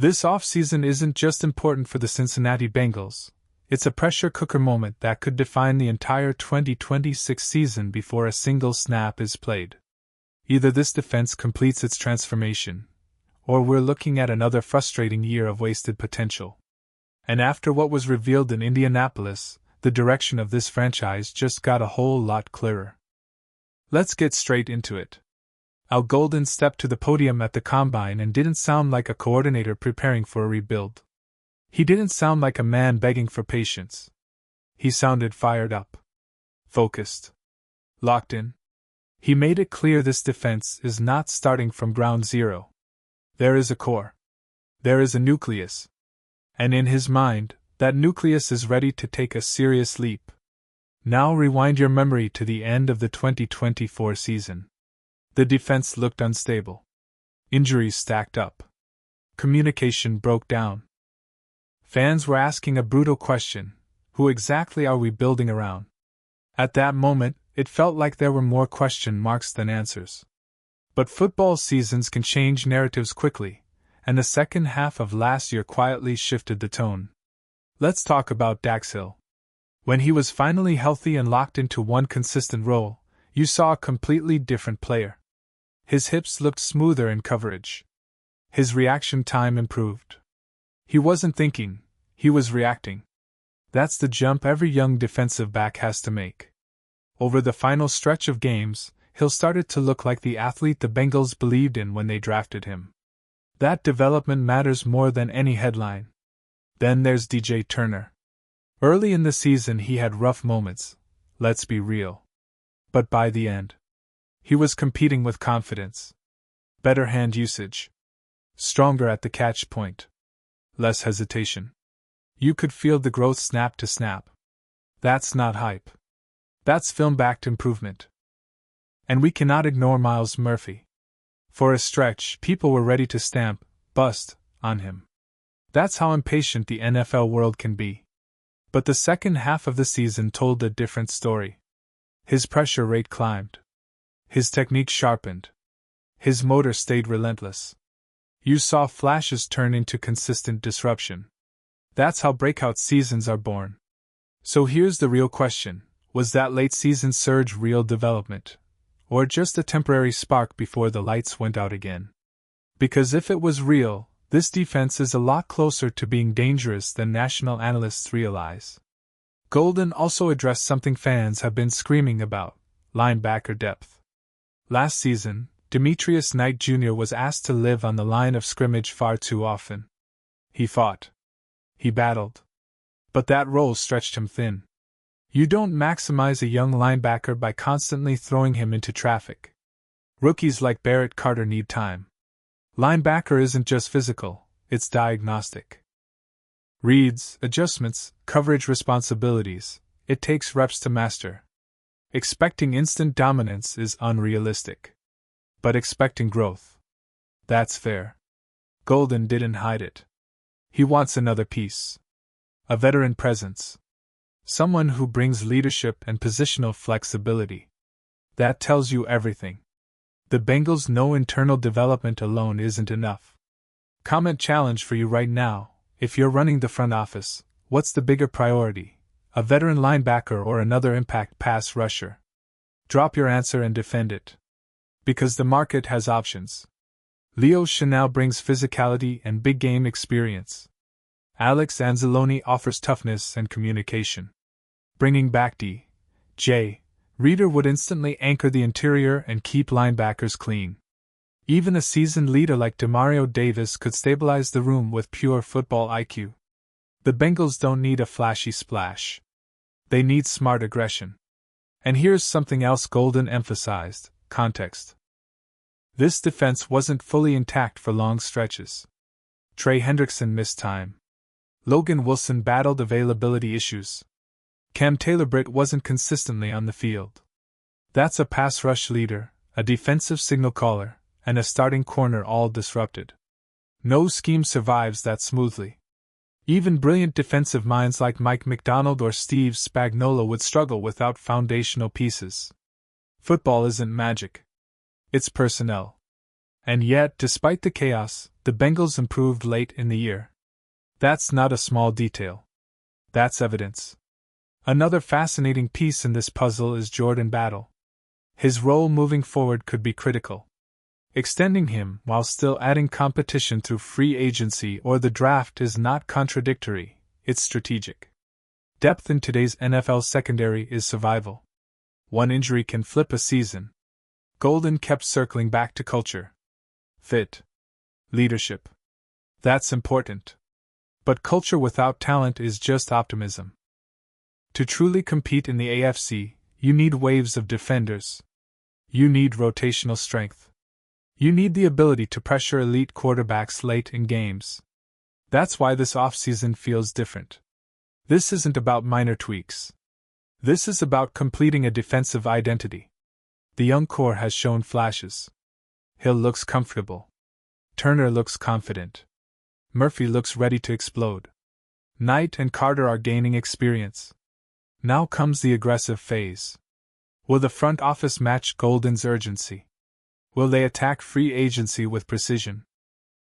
This offseason isn't just important for the Cincinnati Bengals, it's a pressure cooker moment that could define the entire 2026 season before a single snap is played. Either this defense completes its transformation, or we're looking at another frustrating year of wasted potential. And after what was revealed in Indianapolis, the direction of this franchise just got a whole lot clearer. Let's get straight into it. Al Golden stepped to the podium at the Combine and didn't sound like a coordinator preparing for a rebuild. He didn't sound like a man begging for patience. He sounded fired up, focused, locked in. He made it clear this defense is not starting from ground zero. There is a core. There is a nucleus. And in his mind, that nucleus is ready to take a serious leap. Now rewind your memory to the end of the 2024 season. The defense looked unstable. Injuries stacked up. Communication broke down. Fans were asking a brutal question: who exactly are we building around? At that moment, it felt like there were more question marks than answers. But football seasons can change narratives quickly, and the second half of last year quietly shifted the tone. Let's talk about Dax Hill. When he was finally healthy and locked into one consistent role, you saw a completely different player. His hips looked smoother in coverage. His reaction time improved. He wasn't thinking, he was reacting. That's the jump every young defensive back has to make. Over the final stretch of games, Hill started to look like the athlete the Bengals believed in when they drafted him. That development matters more than any headline. Then there's DJ Turner. Early in the season he had rough moments, let's be real. But by the end, he was competing with confidence. Better hand usage. Stronger at the catch point. Less hesitation. You could feel the growth snap to snap. That's not hype. That's film-backed improvement. And we cannot ignore Myles Murphy. For a stretch, people were ready to stamp bust on him. That's how impatient the NFL world can be. But the second half of the season told a different story. His pressure rate climbed. His technique sharpened. His motor stayed relentless. You saw flashes turn into consistent disruption. That's how breakout seasons are born. So here's the real question: was that late season surge real development? Or just a temporary spark before the lights went out again? Because if it was real, this defense is a lot closer to being dangerous than national analysts realize. Golden also addressed something fans have been screaming about: linebacker depth. Last season, Demetrius Knight Jr. was asked to live on the line of scrimmage far too often. He fought. He battled. But that role stretched him thin. You don't maximize a young linebacker by constantly throwing him into traffic. Rookies like Barrett Carter need time. Linebacker isn't just physical, it's diagnostic. Reads, adjustments, coverage responsibilities, it takes reps to master. Expecting instant dominance is unrealistic. But expecting growth, that's fair. Golden didn't hide it. He wants another piece. A veteran presence. Someone who brings leadership and positional flexibility. That tells you everything. The Bengals know internal development alone isn't enough. Comment challenge for you right now: if you're running the front office, what's the bigger priority? A veteran linebacker or another impact pass rusher? Drop your answer and defend it. Because the market has options. Leo Chenal brings physicality and big game experience. Alex Anzalone offers toughness and communication. Bringing back D.J. Reader would instantly anchor the interior and keep linebackers clean. Even a seasoned leader like Demario Davis could stabilize the room with pure football IQ. The Bengals don't need a flashy splash. They need smart aggression. And here's something else Golden emphasized: context. This defense wasn't fully intact for long stretches. Trey Hendrickson missed time. Logan Wilson battled availability issues. Cam Taylor-Britt wasn't consistently on the field. That's a pass rush leader, a defensive signal caller, and a starting corner all disrupted. No scheme survives that smoothly. Even brilliant defensive minds like Mike McDonald or Steve Spagnuolo would struggle without foundational pieces. Football isn't magic. It's personnel. And yet, despite the chaos, the Bengals improved late in the year. That's not a small detail. That's evidence. Another fascinating piece in this puzzle is Jordan Battle. His role moving forward could be critical. Extending him while still adding competition through free agency or the draft is not contradictory, it's strategic. Depth in today's NFL secondary is survival. One injury can flip a season. Golden kept circling back to culture. Fit. Leadership. That's important. But culture without talent is just optimism. To truly compete in the AFC, you need waves of defenders. You need rotational strength. You need the ability to pressure elite quarterbacks late in games. That's why this offseason feels different. This isn't about minor tweaks. This is about completing a defensive identity. The young core has shown flashes. Hill looks comfortable. Turner looks confident. Murphy looks ready to explode. Knight and Carter are gaining experience. Now comes the aggressive phase. Will the front office match Golden's urgency? Will they attack free agency with precision?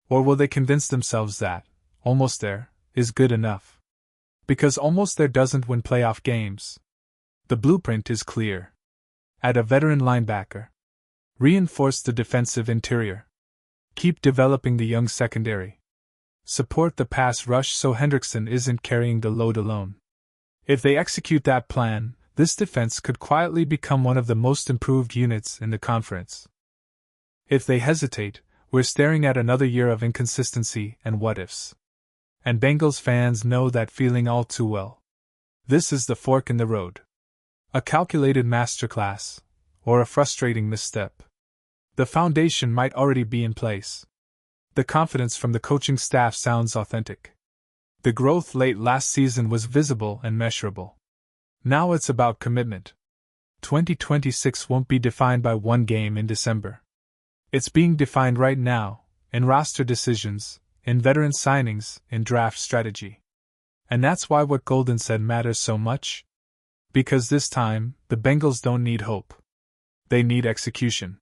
Or will they convince themselves that, almost there, is good enough? Because almost there doesn't win playoff games. The blueprint is clear. Add a veteran linebacker. Reinforce the defensive interior. Keep developing the young secondary. Support the pass rush so Hendrickson isn't carrying the load alone. If they execute that plan, this defense could quietly become one of the most improved units in the conference. If they hesitate, we're staring at another year of inconsistency and what-ifs. And Bengals fans know that feeling all too well. This is the fork in the road. A calculated masterclass, or a frustrating misstep. The foundation might already be in place. The confidence from the coaching staff sounds authentic. The growth late last season was visible and measurable. Now it's about commitment. 2026 won't be defined by one game in December. It's being defined right now, in roster decisions, in veteran signings, in draft strategy. And that's why what Golden said matters so much. Because this time, the Bengals don't need hope. They need execution.